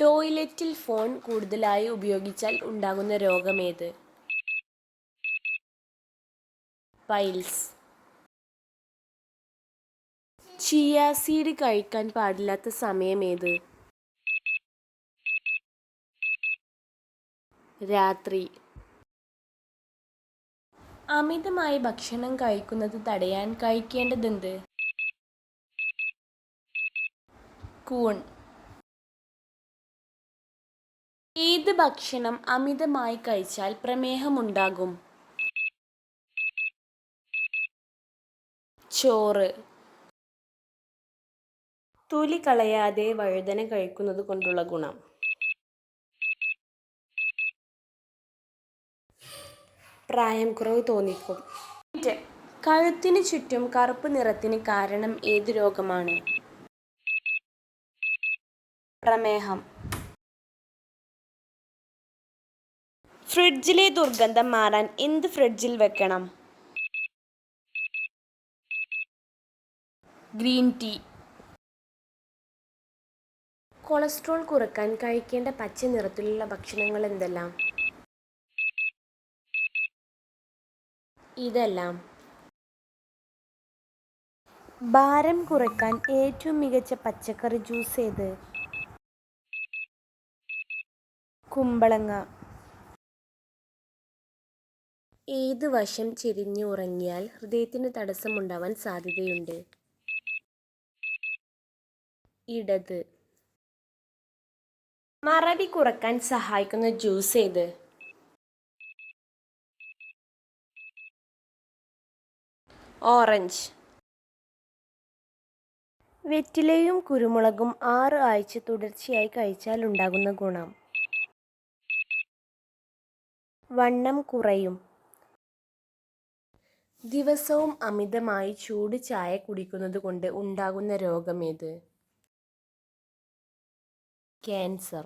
ടോയ്ലറ്റിൽ ഫോൺ കൂടുതലായി ഉപയോഗിച്ചാൽ ഉണ്ടാകുന്ന രോഗമേത്? പൈൽസ്. ചിയ സീഡ് കഴിക്കാൻ പാടില്ലാത്ത സമയമേത്? രാത്രി. അമിതമായി ഭക്ഷണം കഴിക്കുന്നത് തടയാൻ കഴിക്കേണ്ടതെന്ത്? കൂൺ. ഏത് ഭക്ഷണം അമിതമായി കഴിച്ചാൽ പ്രമേഹമുണ്ടാകും? ചോറ്. തൊലി കളയാതെ വഴുതന കഴിക്കുന്നത് കൊണ്ടുള്ള ഗുണം? പ്രായം കുറവ് തോന്നിക്കും. കഴുത്തിന് ചുറ്റും കറുപ്പ് നിറത്തിന് കാരണം ഏത് രോഗമാണ്? പ്രമേഹം. ഫ്രിഡ്ജിലെ ദുർഗന്ധം മാറാൻ എന്ത് ഫ്രിഡ്ജിൽ വെക്കണം? Green tea. കൊളസ്ട്രോൾ കുറയ്ക്കാൻ കഴിക്കേണ്ട പച്ച നിറത്തിലുള്ള ഭക്ഷണങ്ങൾ എന്തെല്ലാം? ഇതെല്ലാം. ഭാരം കുറയ്ക്കാൻ ഏറ്റവും മികച്ച പച്ചക്കറി ജ്യൂസ് ഏത്? കുമ്പളങ്ങ. ഏത് വശം ചെരിഞ്ഞ് ഉറങ്ങിയാൽ ഹൃദയത്തിന് തടസ്സമുണ്ടാവാൻ സാധ്യതയുണ്ട്? ഇടത്. മറവി കുറയ്ക്കാൻ സഹായിക്കുന്ന ജ്യൂസ് ഏത്? ഓറഞ്ച്. വെറ്റിലയും കുരുമുളകും 6 ആഴ്ച തുടർച്ചയായി കഴിച്ചാൽ ഉണ്ടാകുന്ന ഗുണം? വണ്ണം കുറയും. ദിവസവും അമിതമായി ചൂട് ചായ കുടിക്കുന്നത് കൊണ്ട് ഉണ്ടാകുന്ന രോഗമേത്? ക്യാൻസർ.